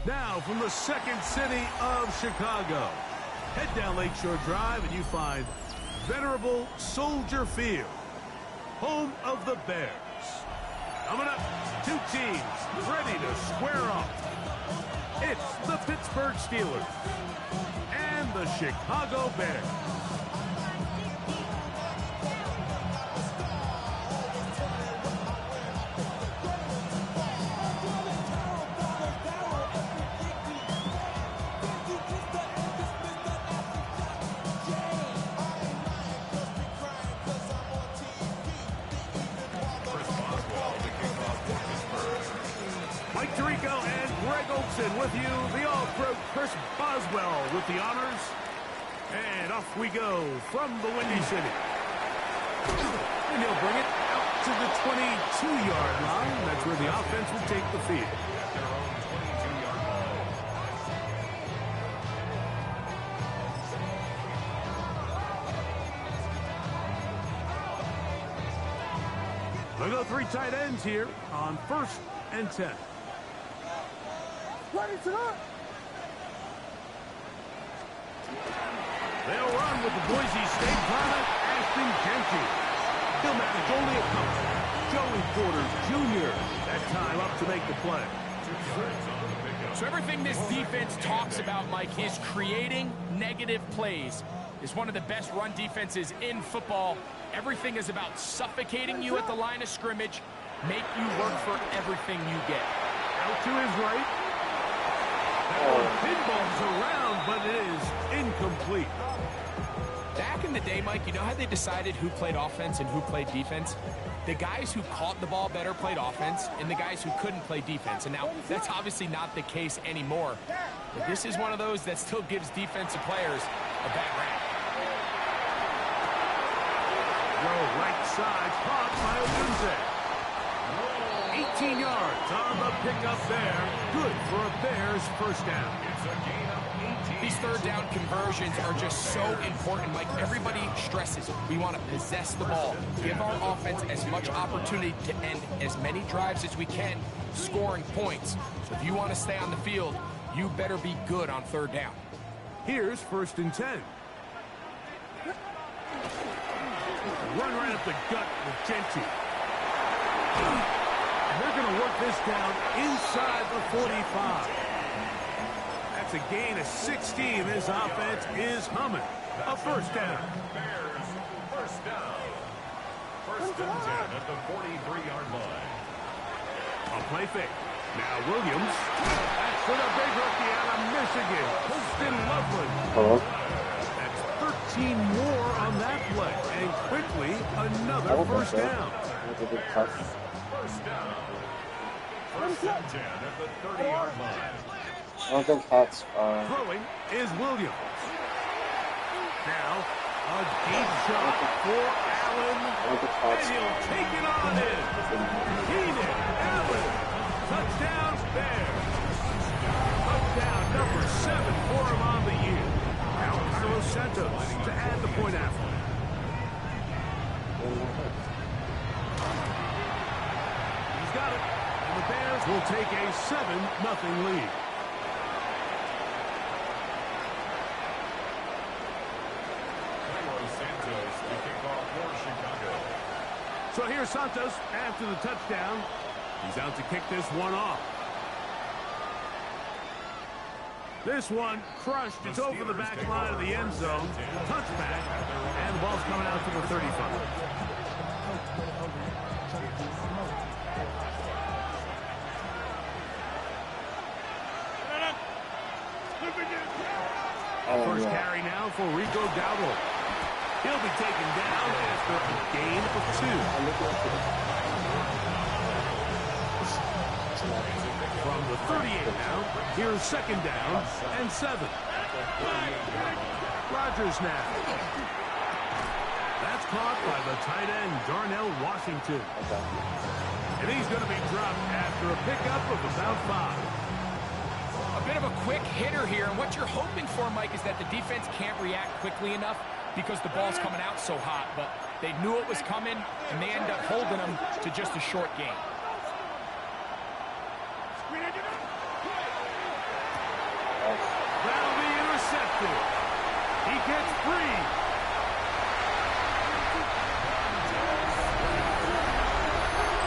Now, from the second city of Chicago, head down Lakeshore Drive and you find venerable Soldier Field, home of the Bears. Coming up, two teams ready to square off. It's the Pittsburgh Steelers and the Chicago Bears. With you, the All-Pro Chris Boswell with the honors. And off we go from the Windy City. And he'll bring it out to the 22-yard line. That's where the offense will take the field. They'll go three tight ends here on 1st and 10. They'll run with the Boise State product, Ashton Jenkins. He'll manage only a couple. Joey Porter Jr. that time up to make the play. So everything this defense talks about, Mike, is creating negative plays. It's one of the best run defenses in football. Everything is about suffocating you at the line of scrimmage, make you work for everything you get. Out to his right. That one pinballs around, but it is incomplete. Back in the day, Mike, you know how they decided who played offense and who played defense? The guys who caught the ball better played offense, and the guys who couldn't play defense. And now, that's obviously not the case anymore. But this is one of those that still gives defensive players a bad rap. Go right side, caught by Odunze. 18 yards on the pickup there. Good for a Bears first down. It's a gain of 18. These third down conversions are just so important. Like everybody stresses, we want to possess the ball. Give our offense as much opportunity to end as many drives as we can, scoring points. So if you want to stay on the field, you better be good on third down. Here's 1st and 10. Run right up the gut with Genty. They're going to work this down inside the 45. That's a gain of 16. This offense is humming. A first down. Bears, first down. 1st and 10 at the 43-yard line. A play fake. Now Williams. That's for the big rookie out of Michigan, Poston Loveland. That's 13 more on that play. And quickly, another first down. First down. 1st and 10 at the 30-yard line. I don't think that's Throwing is Williams. Now, a deep shot for Allen. And he'll take it on in. Keenan Allen. Touchdown, Bears. Touchdown number 7 for him on the year. Now, Carlos Santos to add the point after. He's got it. And the Bears will take a 7-0 lead. Carlos Santos to kick off for Chicago. So here's Santos after the touchdown. He's out to kick this one off. This one crushed. It's over the back line of the end zone. Touchback. And the ball's coming out to the 35. First carry now for Rico Dowdle. He'll be taken down after a gain of 2. From the 38 now, here's 2nd down and 7. Rodgers now. That's caught by the tight end, Darnell Washington. And he's going to be dropped after a pickup of about 5. A bit of a quick hitter here, and what you're hoping for, Mike, is that the defense can't react quickly enough because the ball's coming out so hot. But they knew it was coming, and they end up holding them to just a short gain. gets free.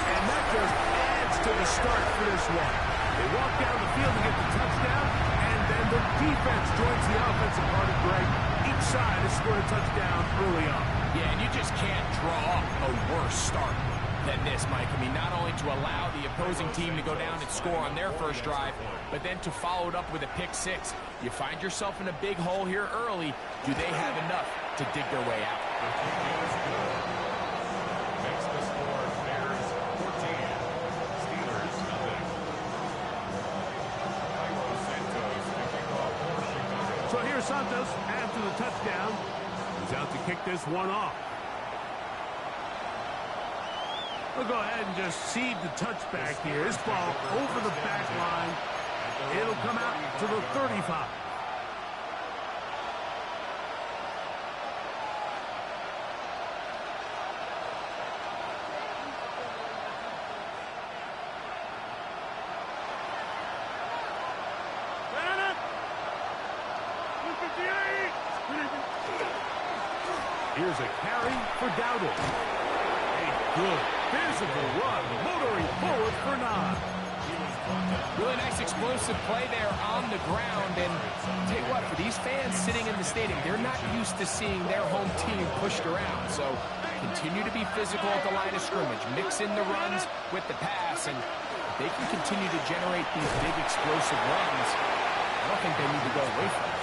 And that just adds to the start for this one. They walk down the field to get the touchdown, and then the defense joins the offensive party, Greg. Each side has scored a touchdown early on. Yeah, and you just can't draw up a worse start than this, Mike. I mean, not only to allow the opposing team to go down and score on their first drive, but then to follow it up with a pick six. You find yourself in a big hole here early. Do they have enough to dig their way out? Makes the score Bears 14, Steelers nothing. Santos picking off for Chicago. So here's Santos after the touchdown. He's out to kick this one off. We'll go ahead and just seed the touchback here. This ball over the back line. It'll come out to the 35. Here's a carry for Dowdle. A good physical run, motoring forward for Nod. Really nice explosive play there on the ground. And tell you what, for these fans sitting in the stadium, they're not used to seeing their home team pushed around. So continue to be physical at the line of scrimmage. Mix in the runs with the pass. And if they can continue to generate these big explosive runs, I don't think they need to go away from it.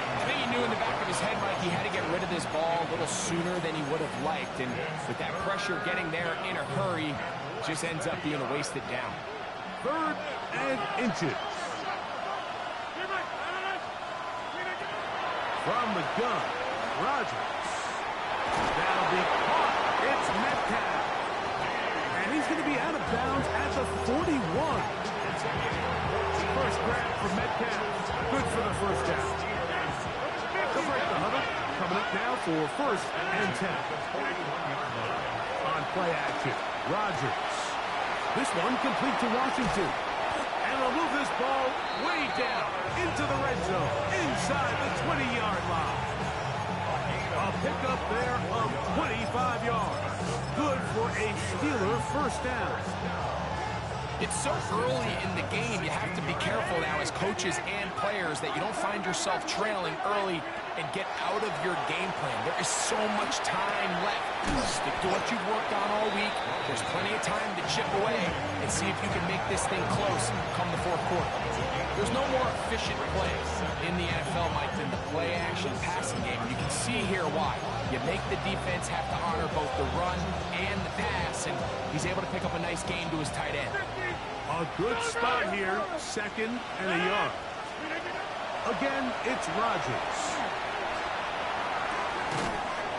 I think he knew in the back of his head, Mike, he had to get rid of this ball a little sooner than he would have liked. And with that pressure getting there in a hurry, it just ends up being a wasted down. 3rd and inches. From the gun, Rodgers. That'll be caught. It's Metcalf. And he's going to be out of bounds at the 41. First grab for Metcalf. Good for the first down. They'll break the huddle. Coming up now for 1st and 10. On play action, Rodgers. This one complete to Washington. And they'll move this ball way down into the red zone, inside the 20-yard line. A pickup there of 25 yards. Good for a Steeler first down. It's so early in the game, you have to be careful now as coaches and players that you don't find yourself trailing early and get out of your game plan. There is so much time left. Stick to what you've worked on all week. There's plenty of time to chip away and see if you can make this thing close come the 4th quarter. There's no more efficient play in the NFL, Mike, than the play-action passing game. And you can see here why. You make the defense have to honor both the run and the pass, and he's able to pick up a nice gain to his tight end. A good spot here, 2nd and a yard. Again, it's Rodgers.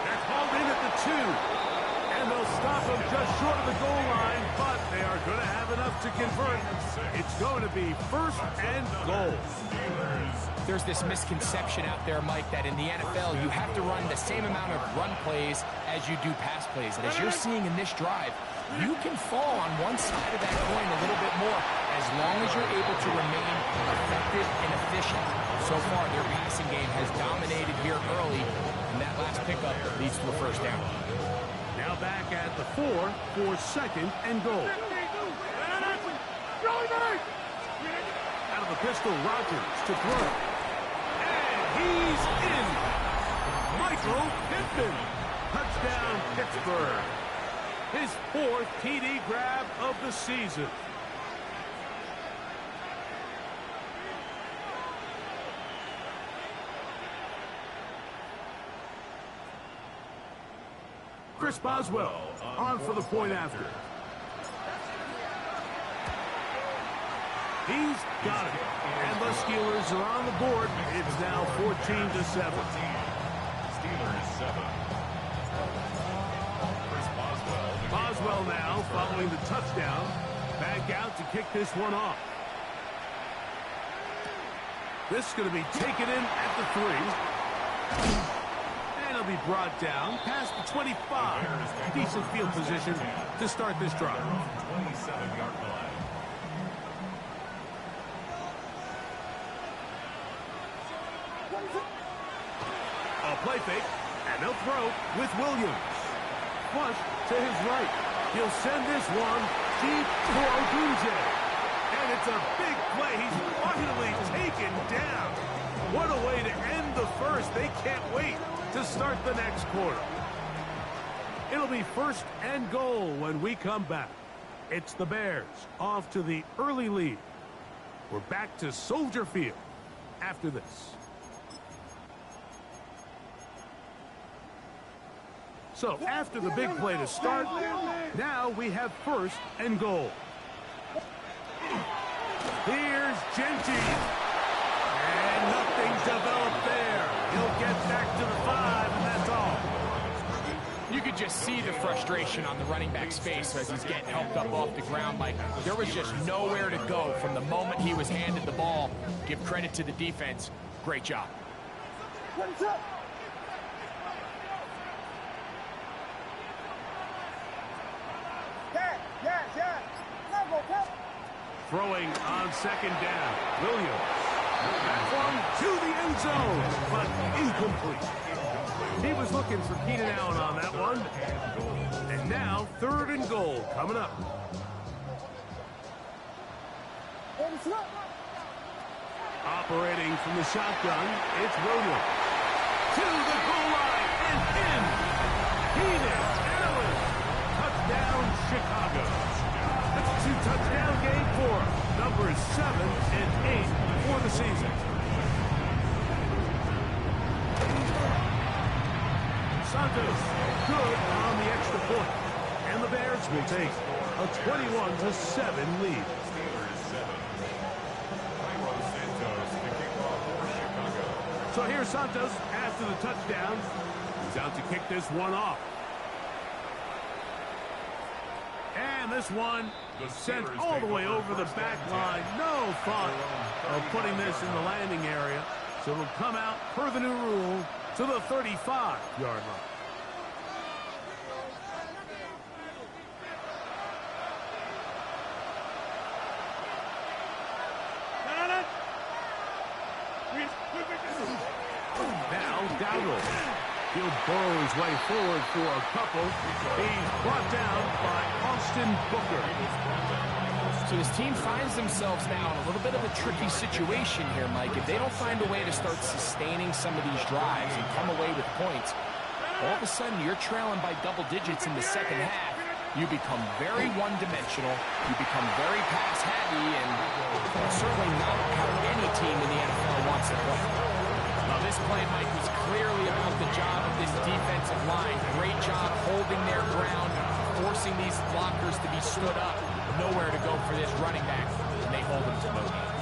They're called in at the 2. And they'll stop him just short of the goal line, but they are going to have enough to convert. It's going to be 1st and goal. There's this misconception out there, Mike, that in the NFL you have to run the same amount of run plays as you do pass plays. And as you're seeing in this drive, you can fall on one side of that coin a little bit more as long as you're able to remain effective and efficient. So far, their passing game has dominated here early, and that last pickup leads to a first down. Now back at the 4 for 2nd and goal. Out of the pistol, Rodgers to throw. And he's in. Michael Pittman. Touchdown, Pittsburgh. His 4th TD grab of the season. Chris Boswell on for the point after. He's got it. And the Steelers are on the board. It's now 14-7. Steelers 7. Chris Boswell now following the touchdown. Back out to kick this one off. This is going to be taken in at the 3. And it'll be brought down past the 25. Decent field position to start this drive. 27-yard line. A play fake, and they'll throw with Williams. Flush to his right. He'll send this one deep for Odunze. And it's a big play. He's finally taken down. What a way to end the first. They can't wait to start the next quarter. It'll be 1st and goal when we come back. It's the Bears off to the early lead. We're back to Soldier Field after this. So after the big play to start, now we have 1st and goal. Here's Genty. And nothing's developed there. He'll get back to the 5, and that's all. You could just see the frustration on the running back's face as he's getting helped up off the ground. Like, there was just nowhere to go from the moment he was handed the ball. Give credit to the defense. Great job. Throwing on 2nd down. Williams. That one to the end zone, but incomplete. He was looking for Keenan Allen on that one. And now 3rd and goal coming up. Operating from the shotgun, it's Williams. To the goal line and in. Keenan Allen. Touchdown, Chicago. That's a 2-touchdown game for him. Numbers 7 and 8 for the season. Santos good on the extra point. And the Bears will take a 21-7 lead. So here's Santos after the touchdown. He's out to kick this one off. And this one sent all the way over the back line. No thought of putting this in the landing area. So it'll come out per the new rule to the 35-yard line. Now Dowdle. He'll burrow his way forward for a couple. He's brought down by Austin Booker. So his team finds themselves now in a little bit of a tricky situation here, Mike. If they don't find a way to start sustaining some of these drives and come away with points, all of a sudden you're trailing by double digits in the second half. You become very one-dimensional. You become very pass-heavy, and certainly not how any team in the NFL wants to play. Now, this play, Mike, was clearly about the job of this defensive line. Great job holding their ground, forcing these blockers to be stood up. Nowhere to go for this running back, and they hold him to no gain.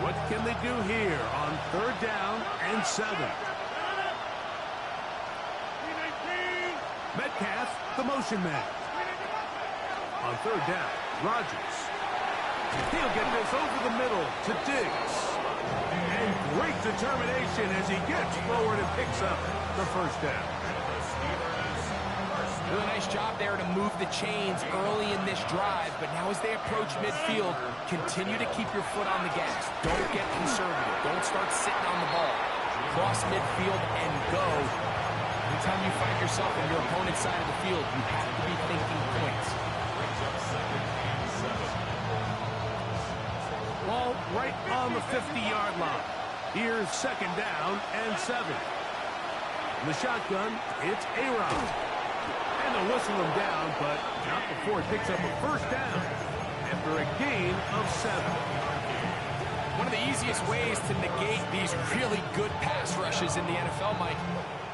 What can they do here on 3rd down and 7? Metcalf, the motion man. On 3rd down, Rodgers. He'll get this over the middle to Diggs. And great determination as he gets forward and picks up the 1st down. Really nice job there to move the chains early in this drive, but now as they approach midfield, continue to keep your foot on the gas. Don't get conservative. Don't start sitting on the ball. Cross midfield and go. Anytime you find yourself on your opponent's side of the field, you have to be thinking points. Ball right on the 50-yard line. Here's 2nd down and 7. In the shotgun, it's A-Rod. And they'll whistle him down, but not before he picks up a 1st down after a gain of 7. One of the easiest ways to negate these really good pass rushes in the NFL, Mike,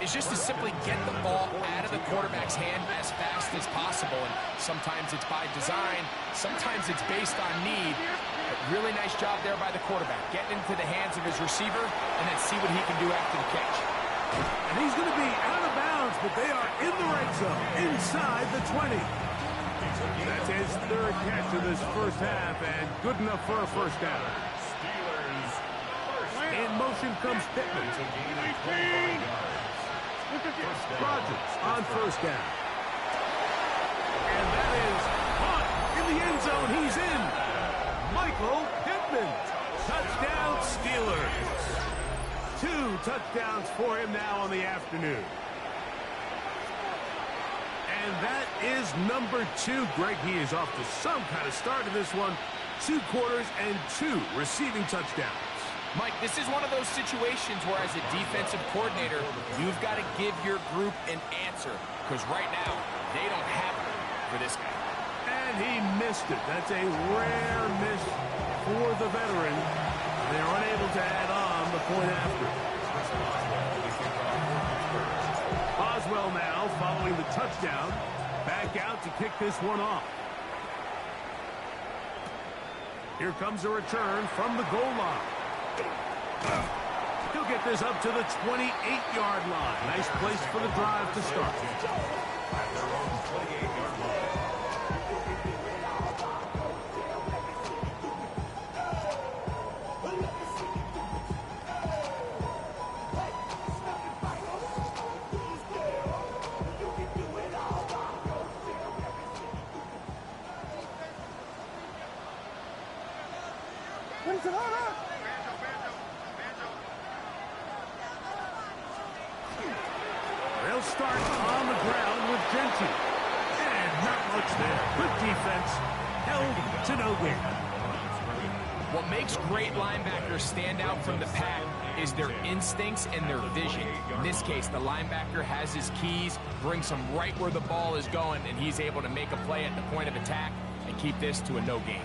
is just to simply get the ball out of the quarterback's hand as fast as possible. And sometimes it's by design, sometimes it's based on need. But really nice job there by the quarterback, getting into the hands of his receiver and then see what he can do after the catch. And he's going to be out of bounds, but they are in the red zone, inside the 20. That's his 3rd catch of this 1st half, and good enough for a 1st down. In motion comes Pittman. Rodgers on 1st down. And that is caught in the end zone. He's in. Michael Pittman. Touchdown, Steelers. 2 touchdowns for him now on the afternoon. And that is number 2. Greg, he is off to some kind of start in this one. 2 quarters and 2 receiving touchdowns. Mike, this is one of those situations where as a defensive coordinator, you've got to give your group an answer. Because right now, they don't have it for this guy. And he missed it. That's a rare miss for the veteran. They're unable to add on the point after. Boswell now following the touchdown. Back out to kick this one off. Here comes a return from the goal line. He'll get this up to the 28-yard line. Nice place for the drive to start. At their own 28-yard line. They'll start on the ground with Genty. And not much there. Good defense. Held to no gain. What makes great linebackers stand out from the pack is their instincts and their vision. In this case, the linebacker has his keys, brings him right where the ball is going, and he's able to make a play at the point of attack and keep this to a no gain.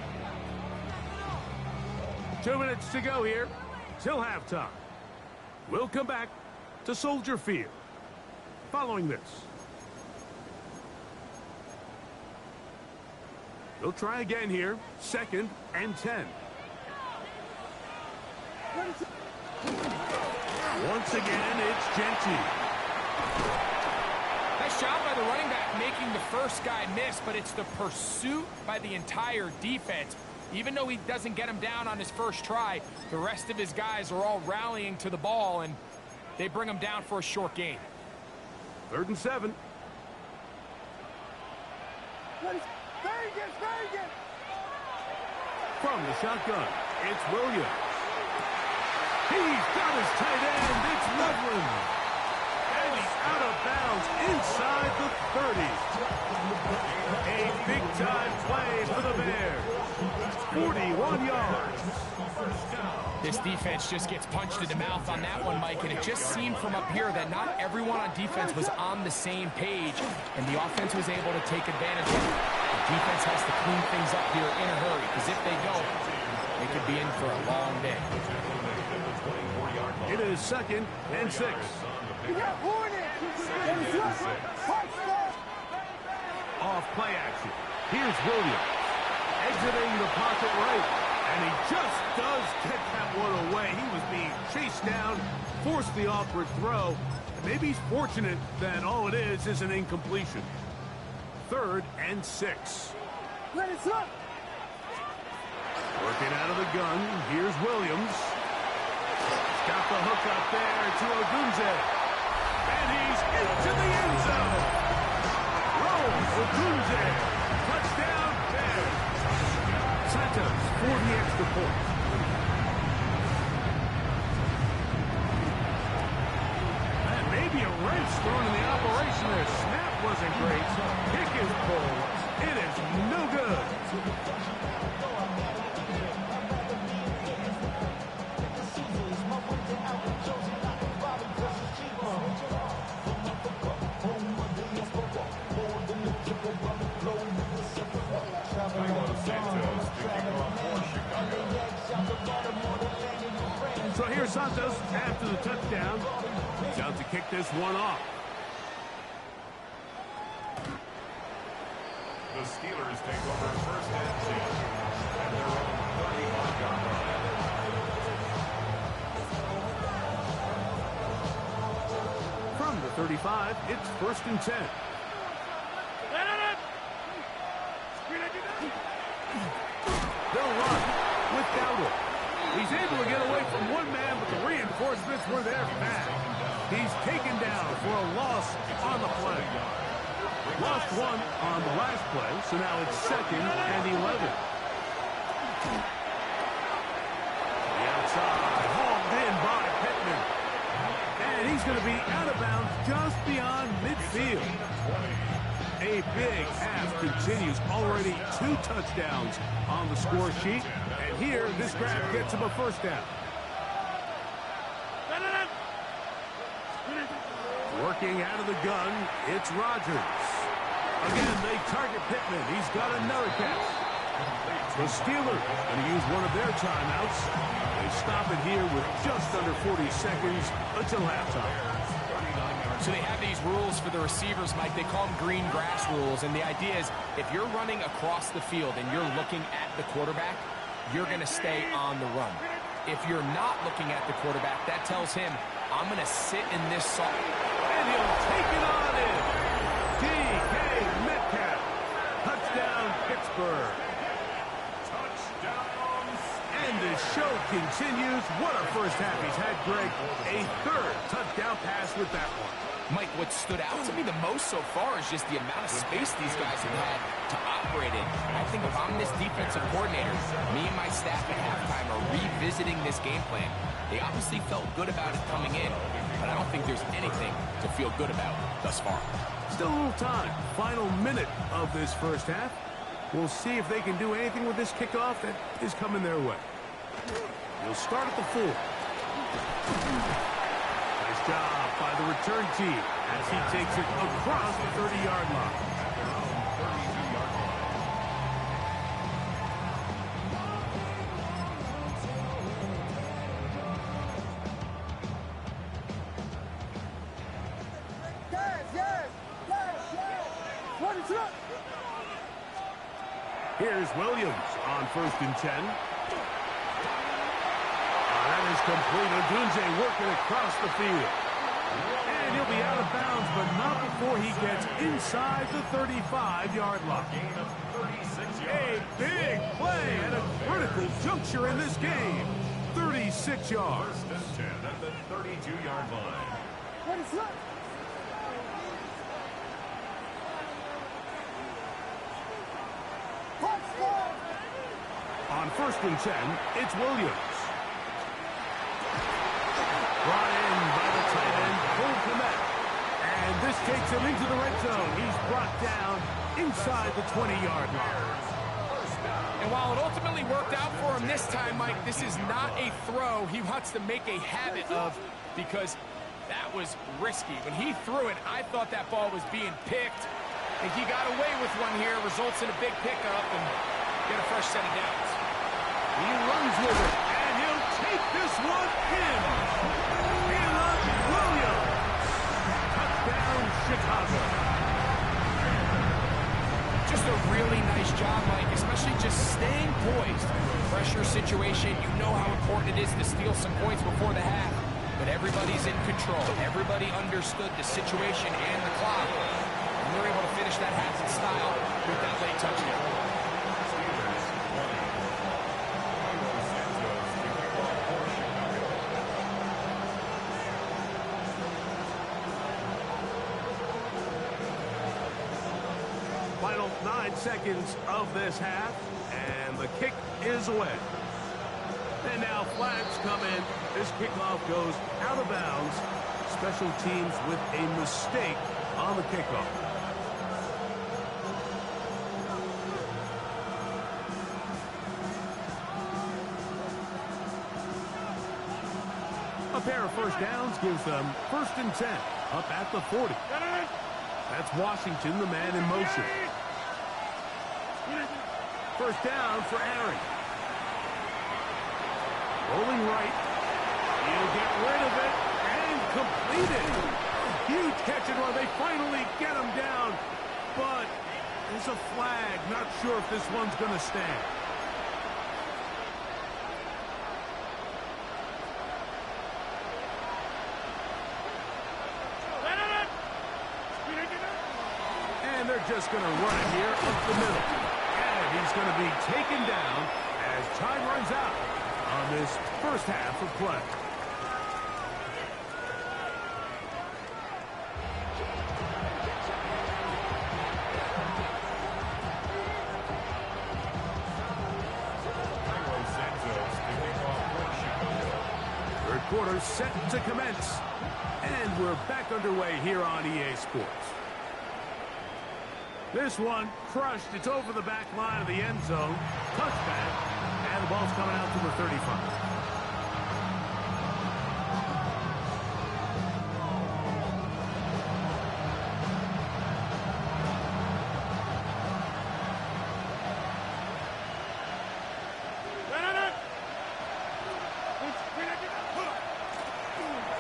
2 minutes to go here till halftime. We'll come back to Soldier Field following this. They'll try again here. 2nd and 10. Once again, it's Genty. Nice job by the running back making the first guy miss, but it's the pursuit by the entire defense. Even though he doesn't get him down on his first try, the rest of his guys are all rallying to the ball, and they bring him down for a short gain. 3rd and 7. From the shotgun, it's Williams. He's got his tight end. It's Loveland. And he's out of bounds inside the 30. A big-time play for the Bears. 41 yards. This defense just gets punched in the mouth on that one, Mike, and it just seemed from up here that not everyone on defense was on the same page, and the offense was able to take advantage of it. The defense has to clean things up here in a hurry, because if they don't, they could be in for a long day. It is 2nd and 6. Off play action. Here's Williams. Exiting the pocket right. And he just does get that one away. He was being chased down, forced the awkward throw. And maybe he's fortunate that all it is an incompletion. 3rd and 6. Working out of the gun. Here's Williams. Got the hook up there to Ogunze. And he's into the end zone. Rolls Ogunze. Touchdown, Bears. Santos for the extra point. And maybe a wrench thrown in the operation there. Snap wasn't great. Kick is pulled. It is no good. So here's Santos after the touchdown. He's out to kick this one off. The Steelers take over 1st and 10 at their own 31-yard line. From the 35, it's 1st and 10. They'll run with Dowdle. He's able to get away from one man, but the reinforcements were there fast. He's taken down for a loss on the play. Lost one on the last play, so now it's 2nd and 11. The outside, hauled in by Pittman. continues. Already 2 touchdowns on the score sheet. And here, this grab gets him a first down. Working out of the gun, it's Rodgers. Again, they target Pittman. He's got another catch. The Steelers going to use one of their timeouts. They stop it here with just under 40 seconds until halftime. So they have these rules for the receivers, Mike. They call them green grass rules. And the idea is if you're running across the field and you're looking at the quarterback, you're going to stay on the run. If you're not looking at the quarterback, that tells him, I'm going to sit in this soft. And he'll take it on in. D.K. Metcalf. Touchdown, Pittsburgh. And the show continues. What a first half he's had, Greg. A 3rd touchdown pass with that one. Mike, what stood out to me the most so far is just the amount of space these guys have had to operate in. I think if I'm this defensive coordinator, me and my staff at halftime are revisiting this game plan. They obviously felt good about it coming in, but I don't think there's anything to feel good about thus far. Still a little time. Final minute of this first half. We'll see if they can do anything with this kickoff that is coming their way. He'll start at the 4. Nice job by the return team as he takes it across the 30-yard line. Here's Williams on 1st and 10. That is complete. Odunze working across the field. And he'll be out of bounds, but not before he gets inside the 35-yard line. A big play at a critical juncture in this game. 36 yards. 1st and 10 at the 32-yard line. On 1st and 10, it's Williams. Brought in by the tight end, Cole Kmet. And this takes him into the red zone. He's brought down inside the 20-yard line. And while it ultimately worked out for him this time, Mike, this is not a throw he wants to make a habit of because that was risky. When he threw it, I thought that ball was being picked. And he got away with one here, results in a big pickup and get a fresh set of downs. He runs with it, and he'll take this one in. Caleb Williams. Touchdown, Chicago. Just a really nice job, Mike, especially just staying poised. Pressure situation, you know how important it is to steal some points before the half. But everybody's in control. Everybody understood the situation and the clock. And we're able to finish that half in style with that late touchdown. Final 9 seconds of this half, and the kick is away. And now flags come in. This kickoff goes out of bounds. Special teams with a mistake on the kickoff. A pair of first downs gives them 1st and 10 up at the 40. That's Washington, the man in motion. First down for Aaron. Rolling right. He'll get rid of it and complete it. Huge catch and run. They finally get him down. But there's a flag. Not sure if this one's going to stand. And they're just going to run it here up the middle. And he's going to be taken down as time runs out on this first half of play. Third quarter set to commence. And we're back underway here on EA Sports. This one crushed. It's over the back line of the end zone. Touchback. And the ball's coming out to the 35.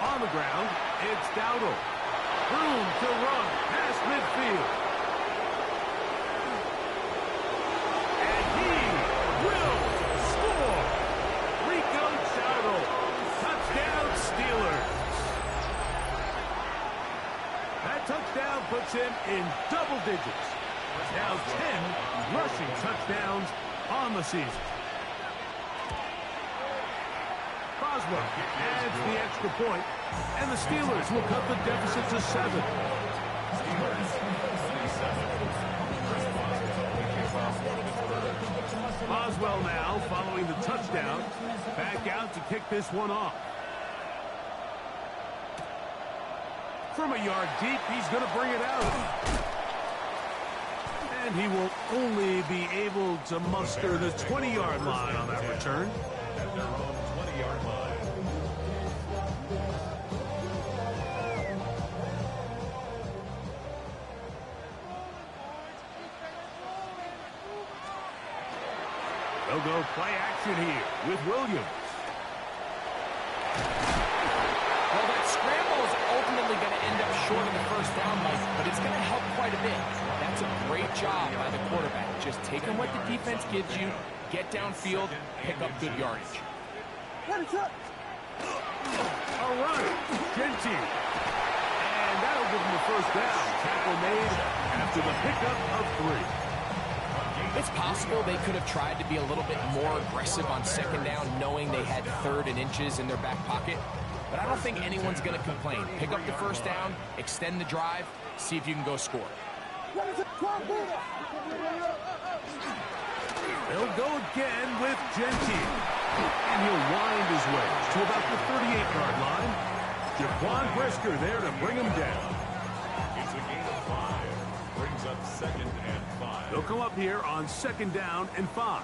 On the ground, it's Dowdle. Room to run past midfield. And he will score. Rico Dowdle. Touchdown Steelers. That touchdown puts him in double digits. Now 10 rushing touchdowns on the season. Boswell adds the extra point, and the Steelers will cut the deficit to 7. Boswell now, following the touchdown, back out to kick this one off. From a yard deep, he's going to bring it out. And he will only be able to muster the 20-yard line on that return. At their own 20-yard line. They'll go play action here with Williams. Well, that scramble is ultimately going to end up short of the first down, Mike, but it's going to help quite a bit. That's a great job by the quarterback. Just taking what the defense gives you, get downfield, pick up good yardage. A run, Genty. And that'll give him the first down. Tackle made after the pickup of 3. It's possible they could have tried to be a little bit more aggressive on second down, knowing they had 3rd and inches in their back pocket. But I don't think anyone's going to complain. Pick up the first down, extend the drive, see if you can go score. They'll go again with Genty. And he'll wind his way to about the 38-yard line. Jaquan Brisker there to bring him down. It's a gain of 5. Brings up 2nd and 5. They'll come up here on 2nd down and 5.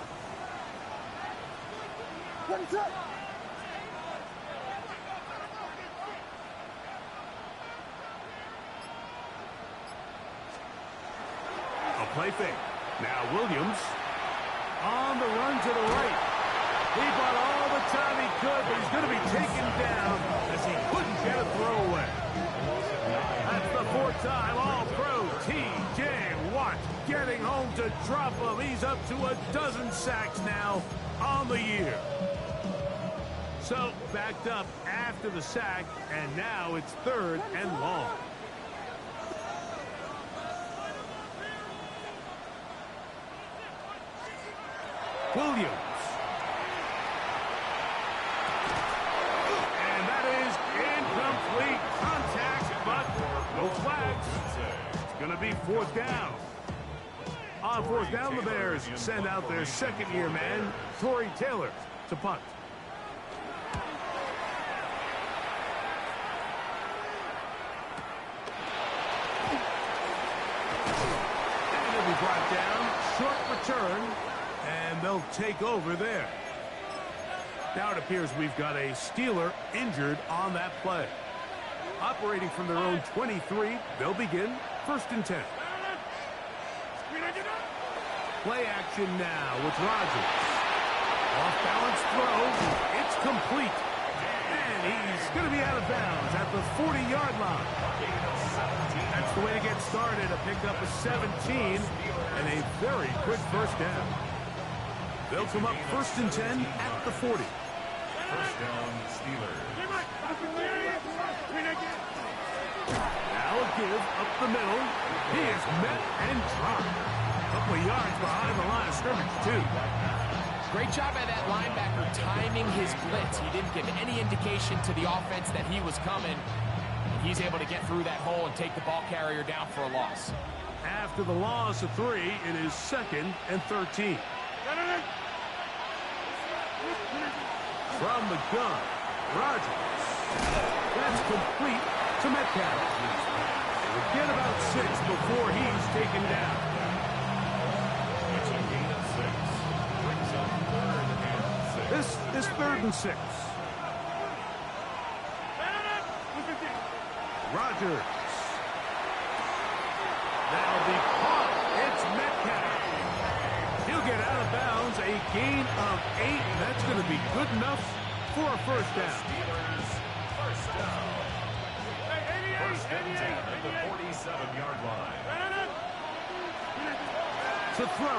A play fake. Now Williams on the run to the right. He bought all the time he could, but he's going to be taken down as he couldn't get a throwaway. That's the 4th time All-Pro T.J. Watt getting home to drop him. He's up to a dozen sacks now on the year. So backed up after the sack, and now it's 3rd and long. Williams. And that is incomplete contact, but no flags. It's going to be 4th down. On 4th down, the Bears send out their 2nd-year man, Tory Taylor, to punt. And he'll be brought down. Short return. And they'll take over there. Now it appears we've got a Steeler injured on that play. Operating from their own 23, they'll begin 1st and 10. Play action now with Rodgers. Off-balance throw. It's complete. And he's going to be out of bounds at the 40-yard line. That's the way to get started. A pickup of 17 and a very quick first down. They'll come up 1st and 10 at the 40. First down, Steelers. Now a give up the middle. He is met and dropped. A couple of yards behind the line of scrimmage, too. Great job by that linebacker timing his blitz. He didn't give any indication to the offense that he was coming. And he's able to get through that hole and take the ball carrier down for a loss. After the loss of 3, it is 2nd and 13. From the gun, Rodgers. That's complete to Metcalf. We'll get about 6 before he's taken down. This is 3rd and 6. Rogers. That'll be caught. It's Metcalf. He'll get out of bounds. A gain of 8. That's going to be good enough for a first down. Steelers, first down. First and 10 at the 47-yard line. To throw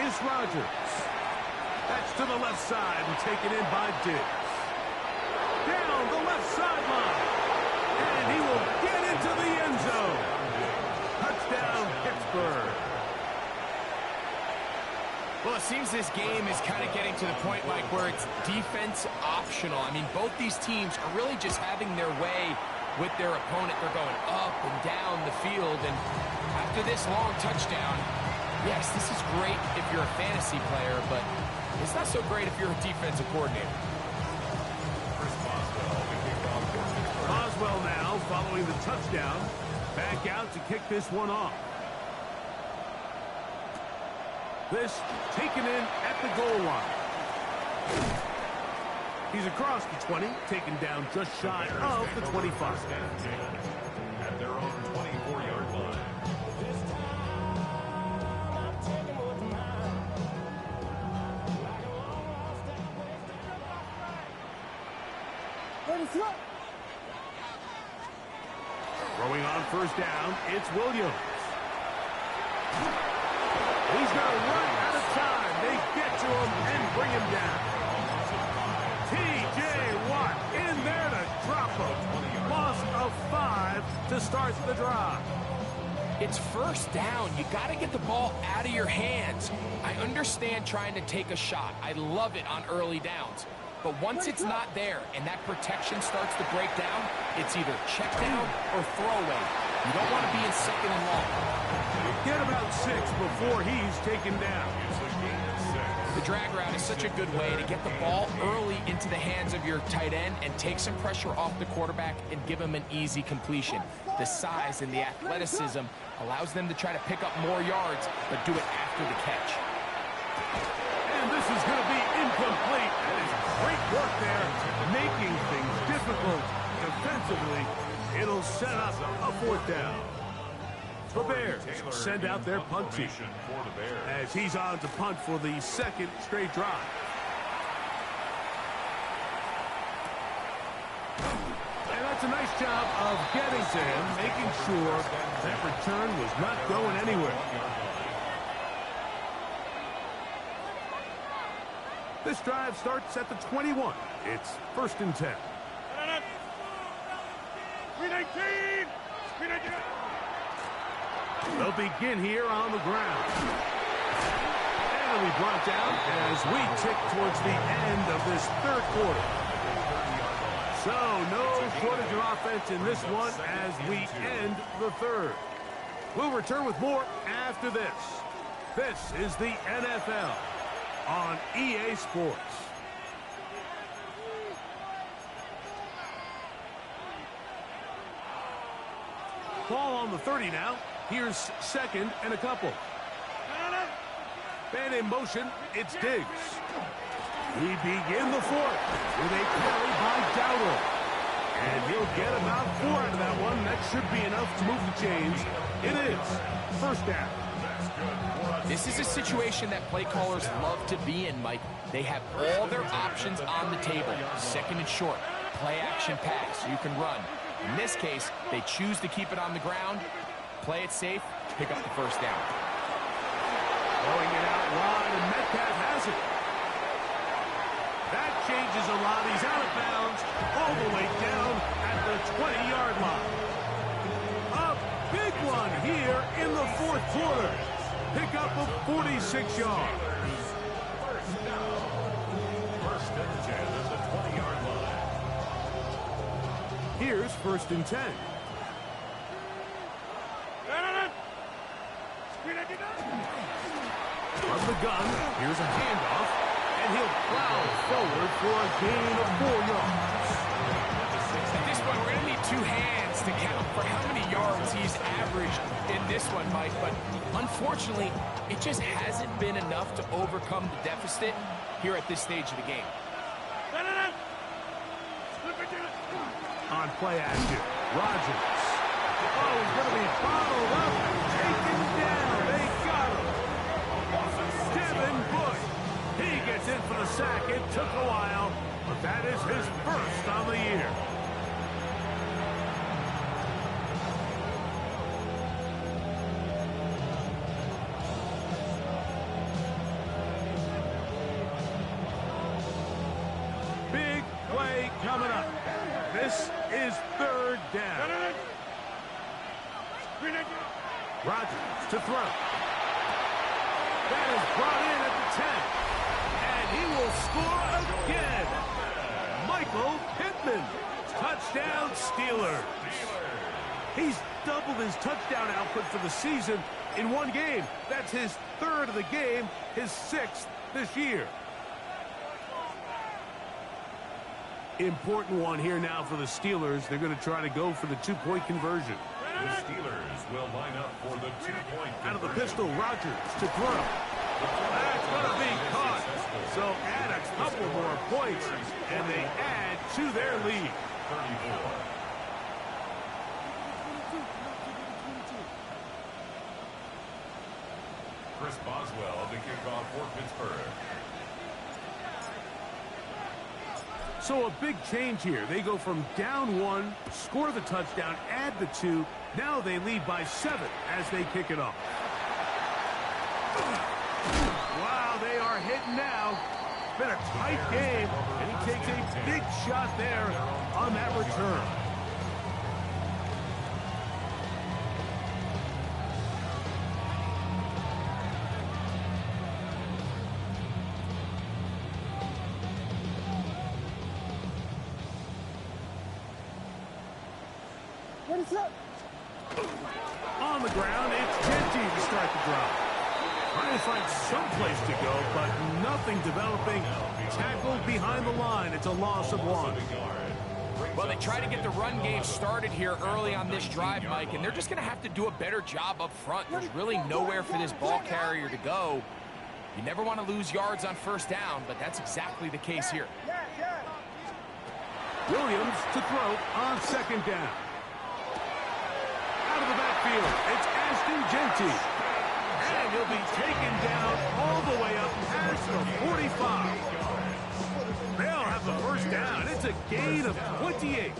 is Rogers. That's to the left side and taken in by Diggs. Down the left sideline. And he will get into the end zone. Touchdown, Pittsburgh. Well, it seems this game is kind of getting to the point, Mike, where it's defense optional. I mean, both these teams are really just having their way with their opponent. They're going up and down the field. And after this long touchdown, yes, this is great if you're a fantasy player, but it's not so great if you're a defensive coordinator. Boswell now following the touchdown. Back out to kick this one off. This taken in at the goal line. He's across the 20, taken down just shy of the 25. At their own 24-yard line. Throwing on first down, it's Williams. He's going to run out of time. They get to him and bring him down. T.J. Watt in there to drop him. Loss of 5 to start the drive. It's first down. You got to get the ball out of your hands. I understand trying to take a shot. I love it on early downs. But once it's not there and that protection starts to break down, it's either check down or throwaway. You don't want to be in 2nd and long. Get about 6 before he's taken down. The drag route is such a good way to get the ball early into the hands of your tight end and take some pressure off the quarterback and give him an easy completion. The size and the athleticism allows them to try to pick up more yards, but do it after the catch. And this is going to be incomplete. That is great work there, making things difficult defensively. It'll set up a 4th down. The Bears send out their punt team as he's on to punt for the 2nd straight drive. And that's a nice job of getting to him, making sure that return was not going anywhere. This drive starts at the 21. It's 1st and 10. They'll begin here on the ground. And it'll be brought down as we tick towards the end of this 3rd quarter. So no shortage of offense in this one as we end the 3rd. We'll return with more after this. This is the NFL on EA Sports. Ball on the 30 now. Here's 2nd and a couple. Man in motion, it's Diggs. We begin the 4th with a carry by Dowdle. And he'll get about 4 out of that one. That should be enough to move the chains. It is 1st down. This is a situation that play callers love to be in, Mike. They have all their options on the table. 2nd and short, play action pass. You can run. In this case, they choose to keep it on the ground, play it safe, pick up the 1st down. Throwing it out wide, and Metcalf has it. That changes a lot. He's out of bounds all the way down at the 20-yard line. A big one here in the 4th quarter. Pick up of 46 yards. First down. 1st and 10 at the 20-yard line. Here's 1st and 10. From the gun, here's a handoff, and he'll plow forward for a gain of 4 yards. At this point, we're going to need 2 hands to count for how many yards he's averaged in this one, Mike. But unfortunately, it just hasn't been enough to overcome the deficit here at this stage of the game. On play action, Rodgers. Oh, he's going to be bottled up, taken down. They got him. Devin Bush. He gets in for the sack. It took a while, but that is his first on the year. Big play coming up. This is third down. Rodgers to throw. That is brought in at the 10. And he will score again. Michael Pittman. Touchdown Steelers. He's doubled his touchdown output for the season in one game. That's his third of the game, his sixth this year. Important one here now for the Steelers. They're going to try to go for the two-point conversion. The Steelers will line up for the two-point conversion. Out of the pistol, Rodgers to throw. That's going to be caught. So add a couple more points, and they add to their lead. 34. Chris Boswell, the kickoff for Pittsburgh. So a big change here. They go from down 1, score the touchdown, add the 2. Now they lead by 7 as they kick it off. Wow, they are hitting now. It's been a tight game, and he takes a big shot there on that return. What is up? On the ground, it's Genty to start the drive. Trying to find some place to go, but nothing developing. Tackled behind the line. It's a loss of 1. Well, they try to get the run game started here early on this drive, Mike, and they're just going to have to do a better job up front. There's really nowhere for this ball carrier to go. You never want to lose yards on first down, but that's exactly the case here. Williams to throw on second down. Out of the backfield, it's Ashton Genty. And he'll be taken down all the way up past the 45. They'll have the first down. It's a gain of 28.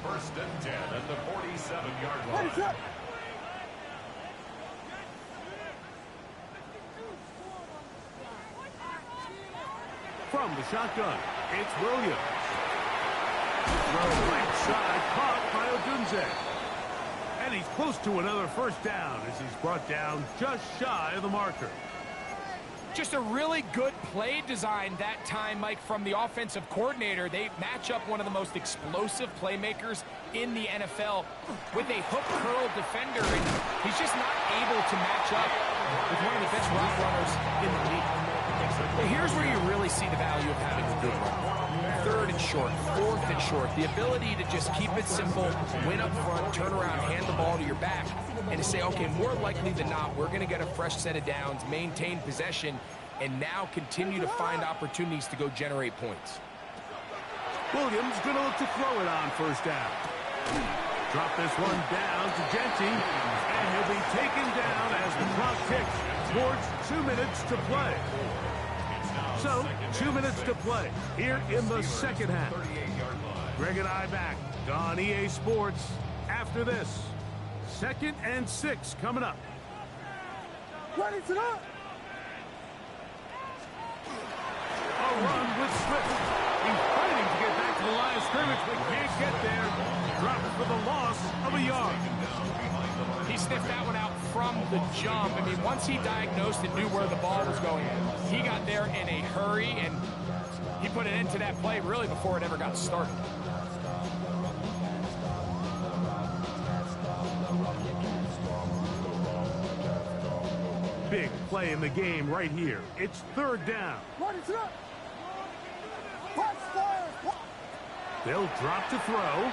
First and 10 at the 47-yard line. What is up? From the shotgun, it's Williams. Throw right side, caught by Odunze. And he's close to another first down as he's brought down just shy of the marker. Just a really good play design that time, Mike, from the offensive coordinator. They match up one of the most explosive playmakers in the NFL with a hook curl defender, and he's just not able to match up with one of the best route runners in the league. But here's where you really see the value of having a good run. Third and short, fourth and short. The ability to just keep it simple, win up front, turn around, hand the ball to your back, and to say, okay, more likely than not, we're going to get a fresh set of downs, maintain possession, and now continue to find opportunities to go generate points. Williams going to look to throw it on first down. Drop this one down to Genty, and he'll be taken down as the clock ticks towards 2 minutes to play. So, 2 minutes to play here in the second half. Greg and I back on EA Sports after this. 2nd and 6 coming up. Ready to go. A run with Swift. He's fighting to get back to the line of scrimmage, but can't get there. Drop it for the loss of a yard. He sniffed that one out from the jump. I mean, once he diagnosed and knew where the ball was going, he got there in a hurry, and he put an end to that play really before it ever got started. Big play in the game right here. It's third down. Ready to go. They'll drop to throw.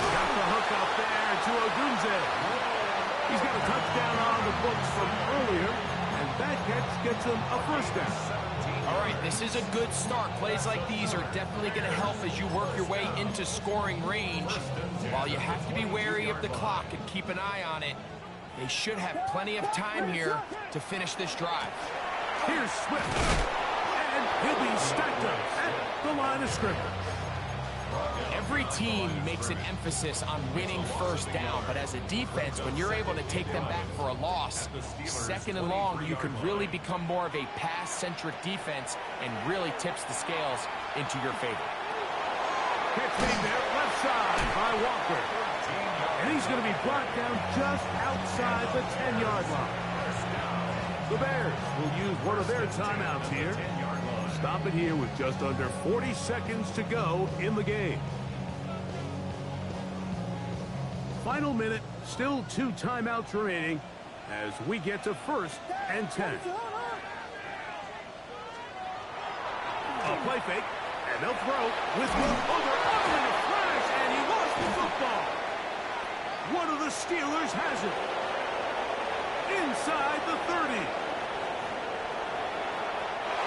Got the hook up there to Odunze. He's got a touchdown on the books from earlier, and that catch gets him a first down. All right, this is a good start. Plays like these are definitely going to help as you work your way into scoring range. While you have to be wary of the clock and keep an eye on it, they should have plenty of time here to finish this drive. Here's Swift. And he'll be stacked up at the line of scrimmage. Every team makes an emphasis on winning first down, but as a defense, when you're able to take them back for a loss, second and long, you can really become more of a pass-centric defense and really tips the scales into your favor. Catch made there, left side by Walker. And he's going to be brought down just outside the 10-yard line. The Bears will use one of their timeouts here. Stop it here with just under 40 seconds to go in the game. Final minute, still 2 timeouts remaining as we get to 1st and 10. A play fake, and they'll throw with one over in a flash, and he lost the football. One of the Steelers has it. Inside the 30.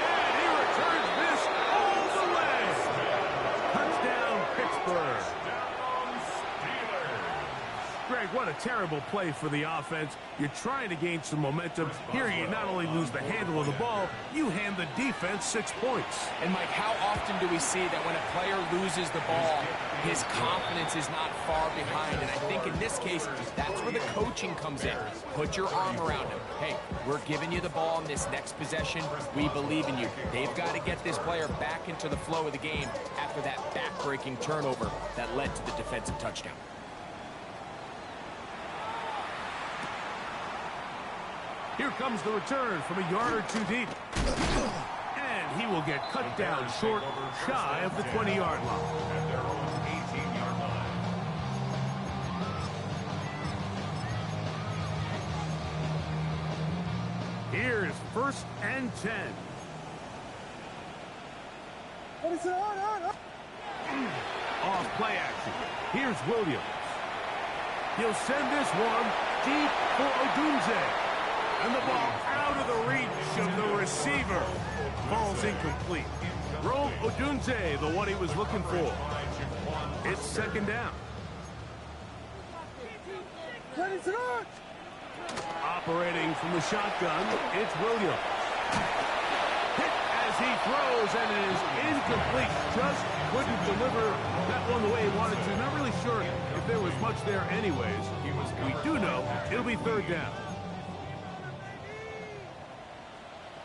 And he returns this all the way. Touchdown, Pittsburgh. Greg, what a terrible play for the offense. You're trying to gain some momentum. Here you not only lose the handle of the ball, you hand the defense 6 points. And Mike, how often do we see that when a player loses the ball, his confidence is not far behind? And I think in this case, that's where the coaching comes in. Put your arm around him. Hey, we're giving you the ball in this next possession. We believe in you. They've got to get this player back into the flow of the game after that back-breaking turnover that led to the defensive touchdown. Here comes the return from a yard or 2 deep. And he will get cut down short, shy of the 20-yard line. At their own 18-yard line. Here's 1st and 10. What is it on? Off play action. Here's Williams. He'll send this one deep for Odunze. And the ball out of the reach of the receiver. Ball's incomplete. Rome Odunze, the one he was looking for. It's 2nd down. Ready to launch. Operating from the shotgun, it's Williams. Hit as he throws, and it is incomplete. Just couldn't deliver that one the way he wanted to. Not really sure if there was much there anyways. We do know it'll be 3rd down.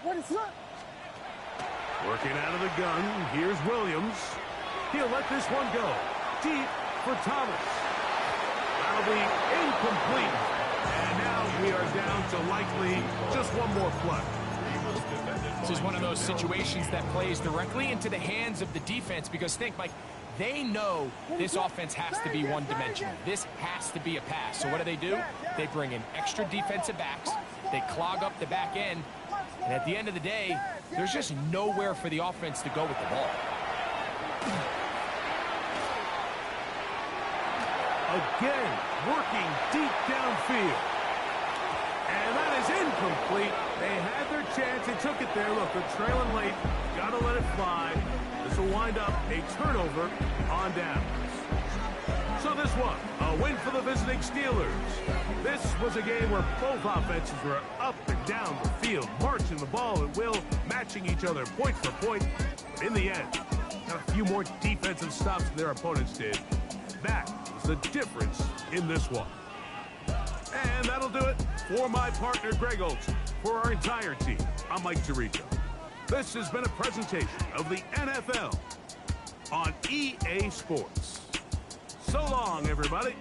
Ready to launch. Working out of the gun, here's Williams. He'll let this one go. Deep for Thomas. That'll be incomplete. And now we are down to likely just one more play. This is one of those situations that plays directly into the hands of the defense because think, Mike, they know this offense has to be one-dimensional. This has to be a pass. So what do? They bring in extra defensive backs. They clog up the back end. And at the end of the day, there's just nowhere for the offense to go with the ball. Again, working deep downfield. And that is incomplete. They had their chance. They took it there. Look, they're trailing late. Got to let it fly. This will wind up a turnover on downs. So this one, a win for the visiting Steelers. This was a game where both offenses were up and down the field, marching the ball at will, matching each other point for point. But in the end, got a few more defensive stops than their opponents did. That was the difference in this one. And that'll do it for my partner, Greg Olson. For our entire team, I'm Mike Tirico. This has been a presentation of the NFL on EA Sports. So long, everybody.